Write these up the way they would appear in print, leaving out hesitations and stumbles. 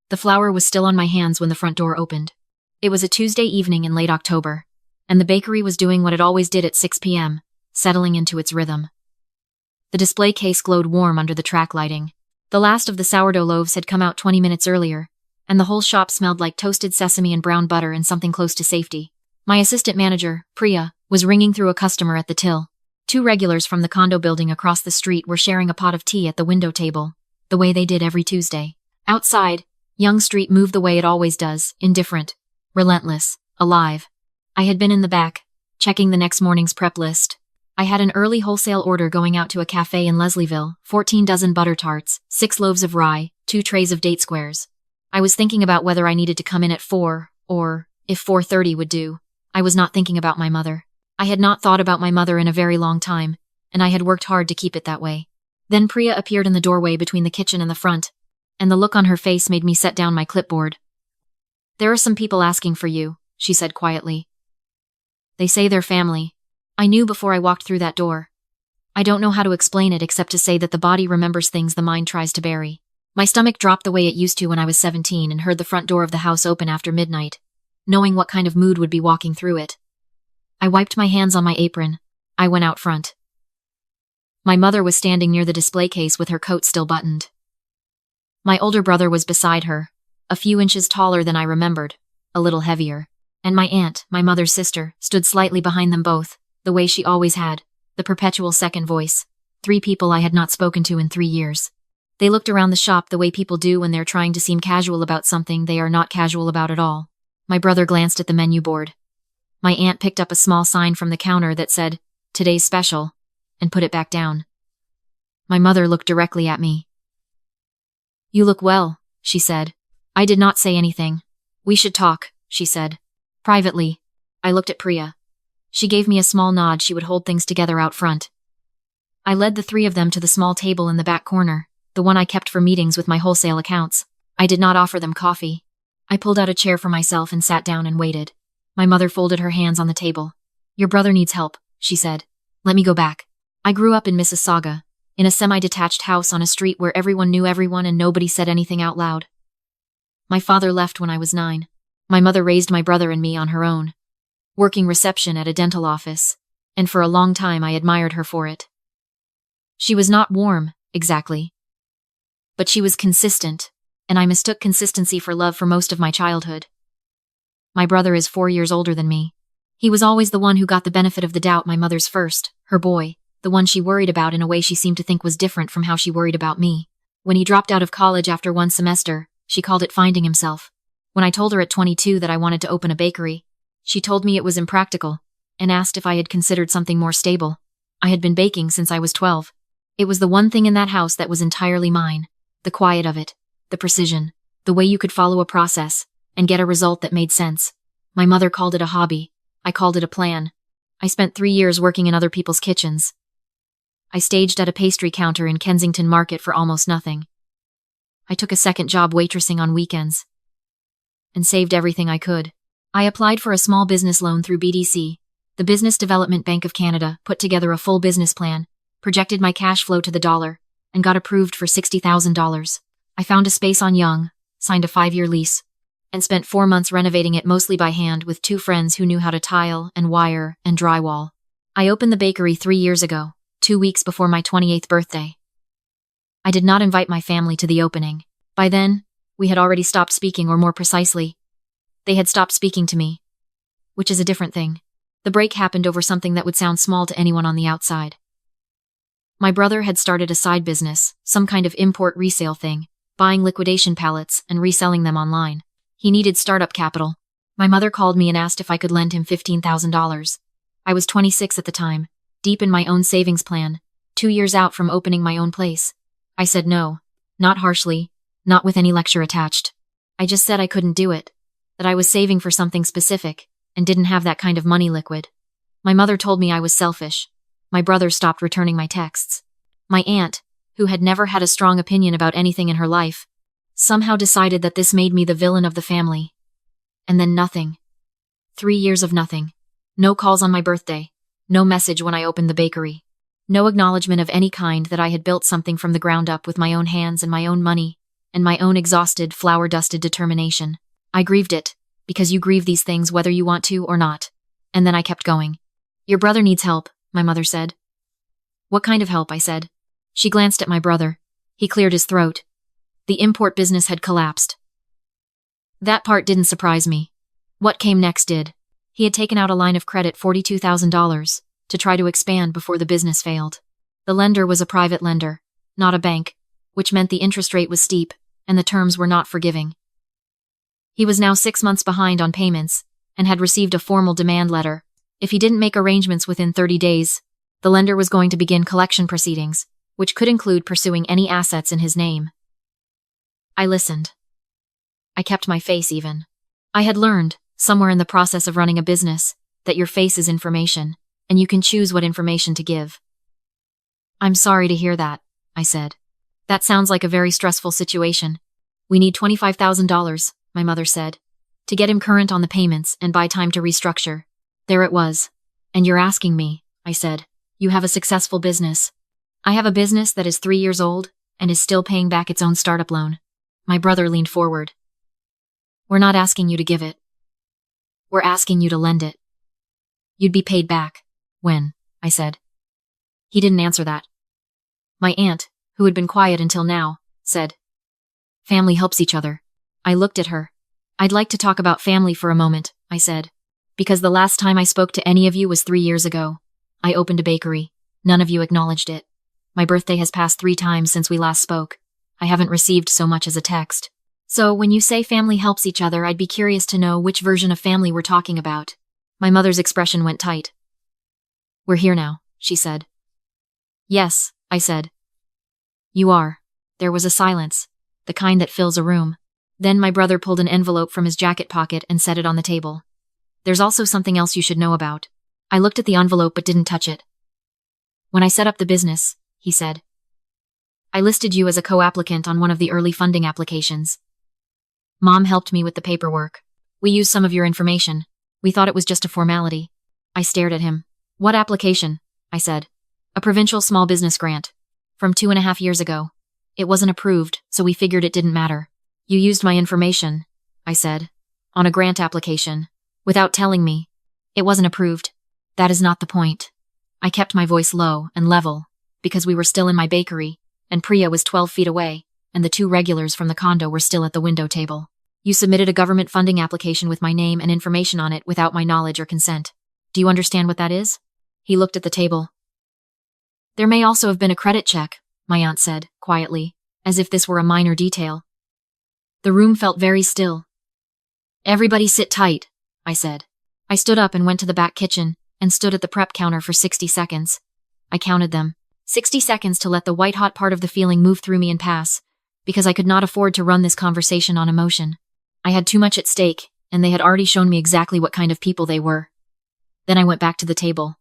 The flour was still on my hands when the front door opened. It was a Tuesday evening in late October, and the bakery was doing what it always did at 6 p.m., settling into its rhythm. The display case glowed warm under the track lighting. The last of the sourdough loaves had come out 20 minutes earlier, and the whole shop smelled like toasted sesame and brown butter and something close to safety. My assistant manager, Priya, was ringing through a customer at the till. 2 regulars from the condo building across the street were sharing a pot of tea at the window table, the way they did every Tuesday. Outside, Young Street moved the way it always does, indifferent, relentless, alive. I had been in the back, checking the next morning's prep list. I had an early wholesale order going out to a cafe in Leslieville, 14 dozen butter tarts, 6 loaves of rye, 2 trays of date squares. I was thinking about whether I needed to come in at 4, or if 4:30 would do. I was not thinking about my mother. I had not thought about my mother in a very long time, and I had worked hard to keep it that way. Then Priya appeared in the doorway between the kitchen and the front, and the look on her face made me set down my clipboard. "There are some people asking for you," she said quietly. "They say they're family." I knew before I walked through that door. I don't know how to explain it except to say that the body remembers things the mind tries to bury. My stomach dropped the way it used to when I was 17 and heard the front door of the house open after midnight, knowing what kind of mood would be walking through it. I wiped my hands on my apron. I went out front. My mother was standing near the display case with her coat still buttoned. My older brother was beside her, a few inches taller than I remembered, a little heavier. And my aunt, my mother's sister, stood slightly behind them both, the way she always had, the perpetual second voice. 3 people I had not spoken to in 3 years. They looked around the shop the way people do when they're trying to seem casual about something they are not casual about at all. My brother glanced at the menu board. My aunt picked up a small sign from the counter that said, "Today's special," and put it back down. My mother looked directly at me. "You look well," she said. I did not say anything. "We should talk," she said. Privately. I looked at Priya. She gave me a small nod. She would hold things together out front. I led the 3 of them to the small table in the back corner, the one I kept for meetings with my wholesale accounts. I did not offer them coffee. I pulled out a chair for myself and sat down and waited. My mother folded her hands on the table. "Your brother needs help," she said. "Let me go back." I grew up in Mississauga, in a semi-detached house on a street where everyone knew everyone and nobody said anything out loud. My father left when I was 9. My mother raised my brother and me on her own, working reception at a dental office, and for a long time I admired her for it. She was not warm, exactly, but she was consistent, and I mistook consistency for love for most of my childhood. My brother is 4 years older than me. He was always the one who got the benefit of the doubt, my mother's first, her boy, the one she worried about in a way she seemed to think was different from how she worried about me. When he dropped out of college after 1 semester, she called it finding himself. When I told her at 22 that I wanted to open a bakery, she told me it was impractical, and asked if I had considered something more stable. I had been baking since I was 12. It was the one thing in that house that was entirely mine. The quiet of it, the precision, the way you could follow a process, and get a result that made sense. My mother called it a hobby. I called it a plan. I spent 3 years working in other people's kitchens. I staged at a pastry counter in Kensington Market for almost nothing. I took a second job waitressing on weekends, and saved everything I could. I applied for a small business loan through BDC, the Business Development Bank of Canada, put together a full business plan, projected my cash flow to the dollar, and got approved for $60,000. I found a space on Yonge, signed a 5-year lease, and spent 4 months renovating it mostly by hand with 2 friends who knew how to tile and wire and drywall. I opened the bakery 3 years ago, 2 weeks before my 28th birthday. I did not invite my family to the opening. By then, we had already stopped speaking, or more precisely, they had stopped speaking to me, which is a different thing. The break happened over something that would sound small to anyone on the outside. My brother had started a side business, some kind of import resale thing, buying liquidation pallets and reselling them online. He needed startup capital. My mother called me and asked if I could lend him $15,000. I was 26 at the time, deep in my own savings plan, 2 years out from opening my own place. I said no, not harshly, not with any lecture attached. I just said I couldn't do it, that I was saving for something specific, and didn't have that kind of money liquid. My mother told me I was selfish. My brother stopped returning my texts. My aunt, who had never had a strong opinion about anything in her life, somehow decided that this made me the villain of the family. And then nothing. 3 years of nothing. No calls on my birthday. No message when I opened the bakery. No acknowledgement of any kind that I had built something from the ground up with my own hands and my own money, and my own exhausted, flour-dusted determination. I grieved it, because you grieve these things whether you want to or not. And then I kept going. Your brother needs help, my mother said. What kind of help? I said. She glanced at my brother. He cleared his throat. The import business had collapsed. That part didn't surprise me. What came next did. He had taken out a line of credit, $42,000, to try to expand before the business failed. The lender was a private lender, not a bank, which meant the interest rate was steep, and the terms were not forgiving. He was now 6 months behind on payments, and had received a formal demand letter. If he didn't make arrangements within 30 days, the lender was going to begin collection proceedings, which could include pursuing any assets in his name. I listened. I kept my face even. I had learned, somewhere in the process of running a business, that your face is information, and you can choose what information to give. I'm sorry to hear that, I said. That sounds like a very stressful situation. We need $25,000, my mother said, to get him current on the payments and buy time to restructure. There it was. And you're asking me, I said. You have a successful business. I have a business that is 3 years old and is still paying back its own startup loan. My brother leaned forward. We're not asking you to give it. We're asking you to lend it. You'd be paid back. When? I said. He didn't answer that. My aunt, who had been quiet until now, said, Family helps each other. I looked at her. I'd like to talk about family for a moment, I said. Because the last time I spoke to any of you was 3 years ago. I opened a bakery. None of you acknowledged it. My birthday has passed 3 times since we last spoke. I haven't received so much as a text. So when you say family helps each other, I'd be curious to know which version of family we're talking about. My mother's expression went tight. We're here now, she said. Yes, I said. You are. There was a silence, the kind that fills a room. Then my brother pulled an envelope from his jacket pocket and set it on the table. There's also something else you should know about. I looked at the envelope but didn't touch it. When I set up the business, he said, I listed you as a co-applicant on one of the early funding applications. Mom helped me with the paperwork. We used some of your information. We thought it was just a formality. I stared at him. What application? I said. A provincial small business grant. From 2.5 years ago. It wasn't approved, so we figured it didn't matter. You used my information, I said, on a grant application, without telling me. It wasn't approved. That is not the point. I kept my voice low and level, because we were still in my bakery, and Priya was 12 feet away, and the 2 regulars from the condo were still at the window table. You submitted a government funding application with my name and information on it without my knowledge or consent. Do you understand what that is? He looked at the table. There may also have been a credit check, my aunt said, quietly, as if this were a minor detail. The room felt very still. Everybody sit tight, I said. I stood up and went to the back kitchen, and stood at the prep counter for 60 seconds. I counted them. 60 seconds to let the white-hot part of the feeling move through me and pass, because I could not afford to run this conversation on emotion. I had too much at stake, and they had already shown me exactly what kind of people they were. Then I went back to the table.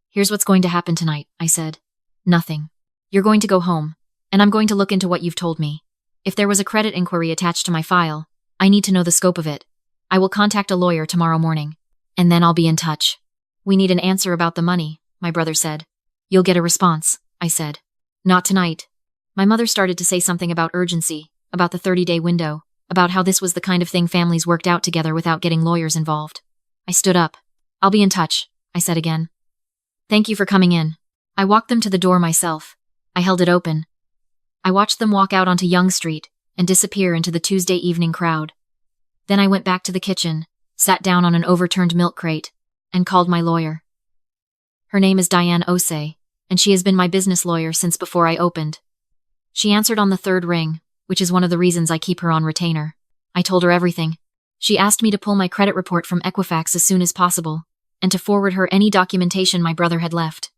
Here's what's going to happen tonight, I said. Nothing. You're going to go home, and I'm going to look into what you've told me. If there was a credit inquiry attached to my file, I need to know the scope of it. I will contact a lawyer tomorrow morning, and then I'll be in touch. We need an answer about the money, my brother said. You'll get a response, I said. Not tonight. My mother started to say something about urgency, about the 30-day window, about how this was the kind of thing families worked out together without getting lawyers involved. I stood up. I'll be in touch, I said again. Thank you for coming in. I walked them to the door myself. I held it open. I watched them walk out onto Yonge Street and disappear into the Tuesday evening crowd. Then I went back to the kitchen, sat down on an overturned milk crate, and called my lawyer. Her name is Diane Osei, and she has been my business lawyer since before I opened. She answered on the 3rd ring, which is one of the reasons I keep her on retainer. I told her everything. She asked me to pull my credit report from Equifax as soon as possible, and to forward her any documentation my brother had left.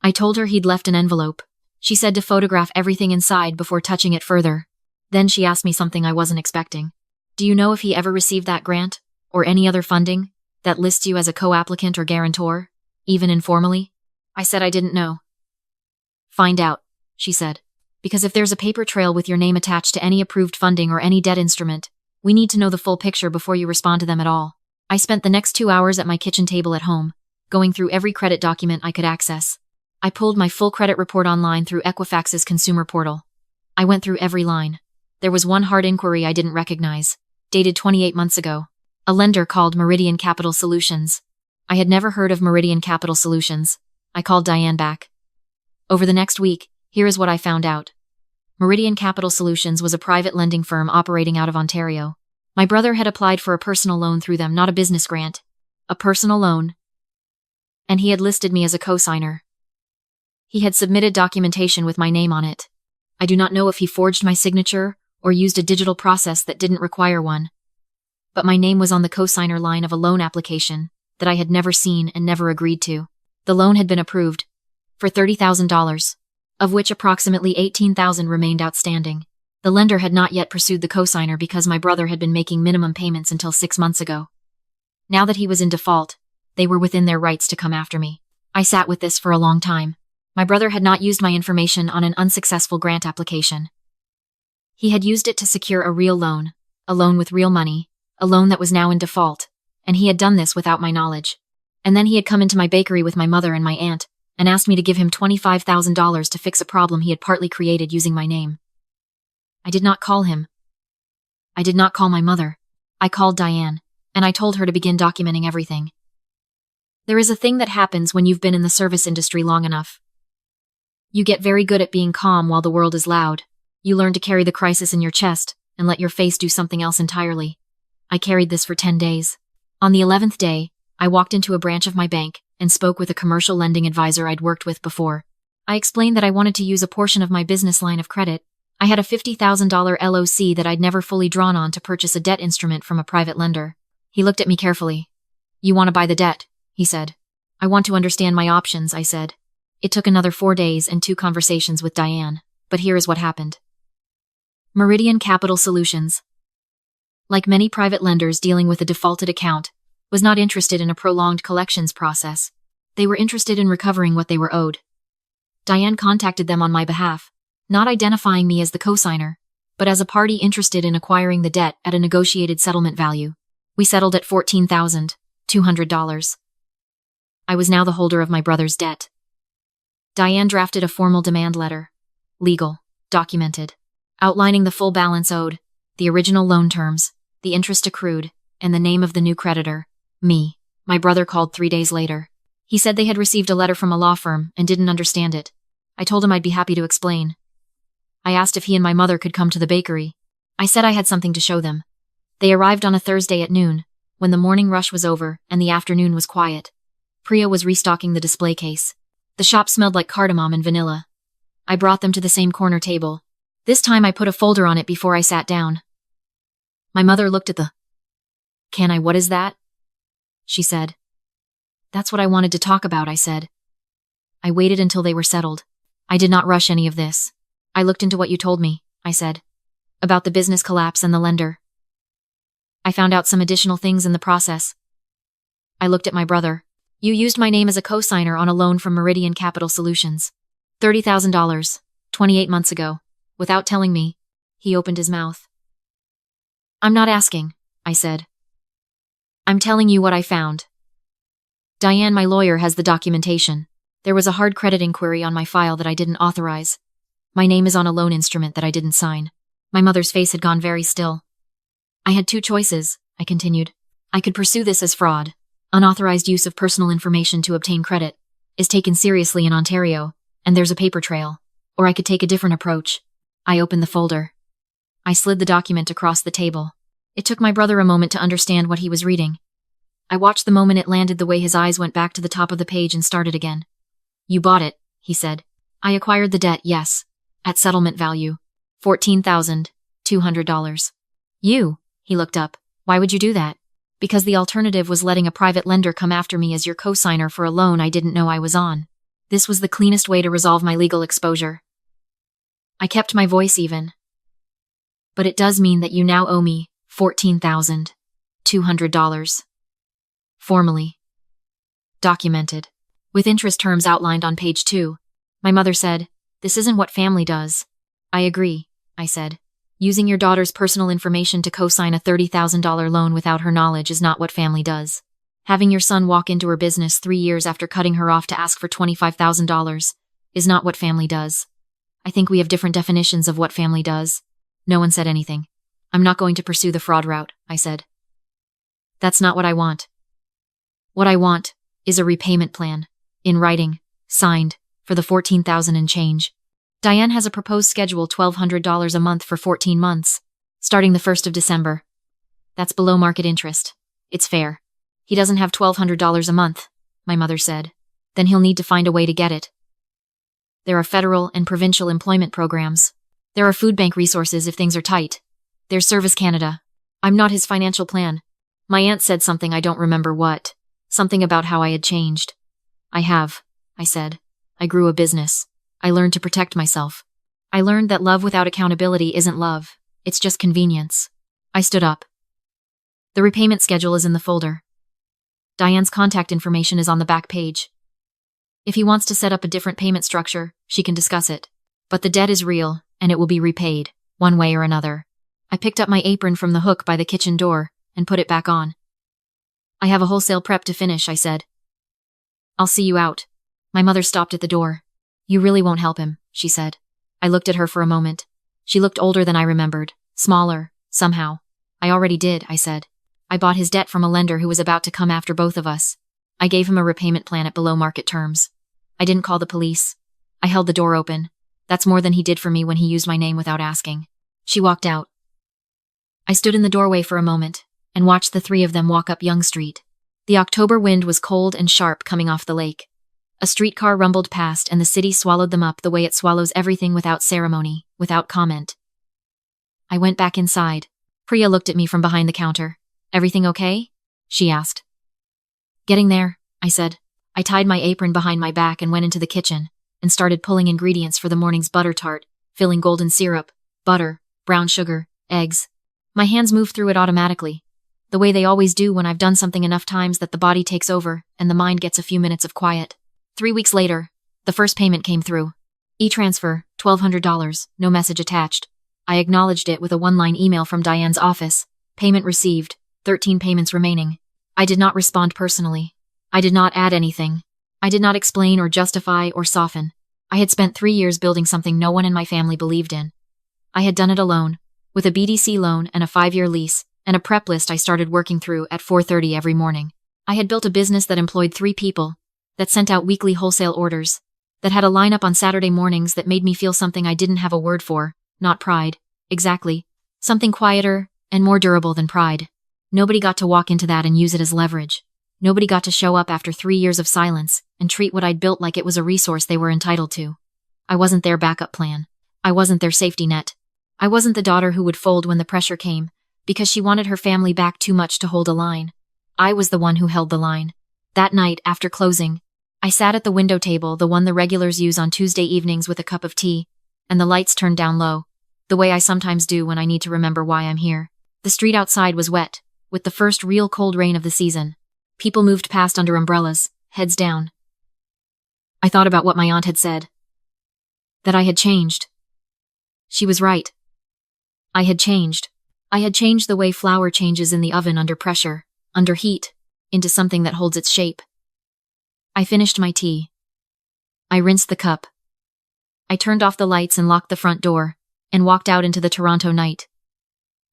I told her he'd left an envelope. She said to photograph everything inside before touching it further. Then she asked me something I wasn't expecting. Do you know if he ever received that grant, or any other funding, that lists you as a co-applicant or guarantor, even informally? I said I didn't know. Find out, she said. Because if there's a paper trail with your name attached to any approved funding or any debt instrument, we need to know the full picture before you respond to them at all. I spent the next 2 hours at my kitchen table at home, going through every credit document I could access. I pulled my full credit report online through Equifax's consumer portal. I went through every line. There was one hard inquiry I didn't recognize, dated 28 months ago. A lender called Meridian Capital Solutions. I had never heard of Meridian Capital Solutions. I called Diane back. Over the next week, here is what I found out. Meridian Capital Solutions was a private lending firm operating out of Ontario. My brother had applied for a personal loan through them, not a business grant. A personal loan. And he had listed me as a co-signer. He had submitted documentation with my name on it. I do not know if he forged my signature or used a digital process that didn't require one. But my name was on the co-signer line of a loan application that I had never seen and never agreed to. The loan had been approved for $30,000, of which approximately $18,000 remained outstanding. The lender had not yet pursued the co-signer because my brother had been making minimum payments until 6 months ago. Now that he was in default, they were within their rights to come after me. I sat with this for a long time. My brother had not used my information on an unsuccessful grant application. He had used it to secure a real loan, a loan with real money, a loan that was now in default, and he had done this without my knowledge. And then he had come into my bakery with my mother and my aunt and asked me to give him $25,000 to fix a problem he had partly created using my name. I did not call him. I did not call my mother. I called Diane, and I told her to begin documenting everything. There is a thing that happens when you've been in the service industry long enough. You get very good at being calm while the world is loud. You learn to carry the crisis in your chest and let your face do something else entirely. I carried this for 10 days. On the 11th day, I walked into a branch of my bank and spoke with a commercial lending advisor I'd worked with before. I explained that I wanted to use a portion of my business line of credit. I had a $50,000 LOC that I'd never fully drawn on to purchase a debt instrument from a private lender. He looked at me carefully. "You want to buy the debt," he said. "I want to understand my options," I said. It took another 4 days and 2 conversations with Diane, but here is what happened. Meridian Capital Solutions, like many private lenders dealing with a defaulted account, was not interested in a prolonged collections process. They were interested in recovering what they were owed. Diane contacted them on my behalf, not identifying me as the cosigner, but as a party interested in acquiring the debt at a negotiated settlement value. We settled at $14,200. I was now the holder of my brother's debt. Diane drafted a formal demand letter, legal, documented, outlining the full balance owed, the original loan terms, the interest accrued, and the name of the new creditor, me. My brother called 3 days later. He said they had received a letter from a law firm and didn't understand it. I told him I'd be happy to explain. I asked if he and my mother could come to the bakery. I said I had something to show them. They arrived on a Thursday at noon, when the morning rush was over and the afternoon was quiet. Priya was restocking the display case. The shop smelled like cardamom and vanilla. I brought them to the same corner table. This time I put a folder on it before I sat down. My mother looked at the... What is that?" she said. "That's what I wanted to talk about," I said. I waited until they were settled. I did not rush any of this. "I looked into what you told me," I said, "about the business collapse and the lender. I found out some additional things in the process." I looked at my brother. "You used my name as a co-signer on a loan from Meridian Capital Solutions. $30,000, 28 months ago. Without telling me." He opened his mouth. "I'm not asking," I said. "I'm telling you what I found. Diane, my lawyer, has the documentation. There was a hard credit inquiry on my file that I didn't authorize. My name is on a loan instrument that I didn't sign." My mother's face had gone very still. "I had 2 choices," I continued. "I could pursue this as fraud. Unauthorized use of personal information to obtain credit is taken seriously in Ontario, and there's a paper trail. Or I could take a different approach." I opened the folder. I slid the document across the table. It took my brother a moment to understand what he was reading. I watched the moment it landed, the way his eyes went back to the top of the page and started again. "You bought it," he said. "I acquired the debt, yes. At settlement value. $14,200. "You?" He looked up. "Why would you do that?" "Because the alternative was letting a private lender come after me as your co-signer for a loan I didn't know I was on. This was the cleanest way to resolve my legal exposure." I kept my voice even. "But it does mean that you now owe me $14,200. Formally. Documented. With interest terms outlined on page 2. My mother said, "This isn't what family does." "I agree," I said. "Using your daughter's personal information to co-sign a $30,000 loan without her knowledge is not what family does. Having your son walk into her business 3 years after cutting her off to ask for $25,000 is not what family does. I think we have different definitions of what family does. No one said anything. I'm not going to pursue the fraud route, I said. That's not what I want. What I want is a repayment plan, in writing, signed, for the $14,000 and change. Diane has a proposed schedule $1,200 a month for 14 months, starting the 1st of December. That's below market interest. It's fair. He doesn't have $1,200 a month, my mother said. Then he'll need to find a way to get it. There are federal and provincial employment programs. There are food bank resources if things are tight. There's Service Canada. I'm not his financial plan. My aunt said something, I don't remember what. Something about how I had changed. I have, I said. I grew a business. I learned to protect myself. I learned that love without accountability isn't love. It's just convenience. I stood up. The repayment schedule is in the folder. Diane's contact information is on the back page. If he wants to set up a different payment structure, she can discuss it. But the debt is real, and it will be repaid, one way or another. I picked up my apron from the hook by the kitchen door and put it back on. I have a wholesale prep to finish, I said. I'll see you out. My mother stopped at the door. You really won't help him, she said. I looked at her for a moment. She looked older than I remembered, smaller, somehow. I already did, I said. I bought his debt from a lender who was about to come after both of us. I gave him a repayment plan at below market terms. I didn't call the police. I held the door open. That's more than he did for me when he used my name without asking. She walked out. I stood in the doorway for a moment and watched the three of them walk up Yonge Street. The October wind was cold and sharp coming off the lake. A streetcar rumbled past and the city swallowed them up the way it swallows everything without ceremony, without comment. I went back inside. Priya looked at me from behind the counter. Everything okay? She asked. Getting there, I said. I tied my apron behind my back and went into the kitchen and started pulling ingredients for the morning's butter tart, filling golden syrup, butter, brown sugar, eggs. My hands moved through it automatically, the way they always do when I've done something enough times that the body takes over and the mind gets a few minutes of quiet. 3 weeks later, the first payment came through. E-transfer, $1,200, no message attached. I acknowledged it with a one-line email from Diane's office. Payment received, 13 payments remaining. I did not respond personally. I did not add anything. I did not explain or justify or soften. I had spent 3 years building something no one in my family believed in. I had done it alone, with a BDC loan and a 5-year lease, and a prep list I started working through at 4:30 every morning. I had built a business that employed 3 people, that sent out weekly wholesale orders, that had a lineup on Saturday mornings that made me feel something I didn't have a word for, not pride, exactly, something quieter and more durable than pride. Nobody got to walk into that and use it as leverage. Nobody got to show up after 3 years of silence and treat what I'd built like it was a resource they were entitled to. I wasn't their backup plan. I wasn't their safety net. I wasn't the daughter who would fold when the pressure came, because she wanted her family back too much to hold a line. I was the one who held the line. That night, after closing, I sat at the window table, the one the regulars use on Tuesday evenings with a cup of tea, and the lights turned down low, the way I sometimes do when I need to remember why I'm here. The street outside was wet, with the first real cold rain of the season. People moved past under umbrellas, heads down. I thought about what my aunt had said. That I had changed. She was right. I had changed. I had changed the way flour changes in the oven under pressure, under heat, into something that holds its shape. I finished my tea. I rinsed the cup. I turned off the lights and locked the front door, and walked out into the Toronto night.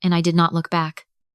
And I did not look back.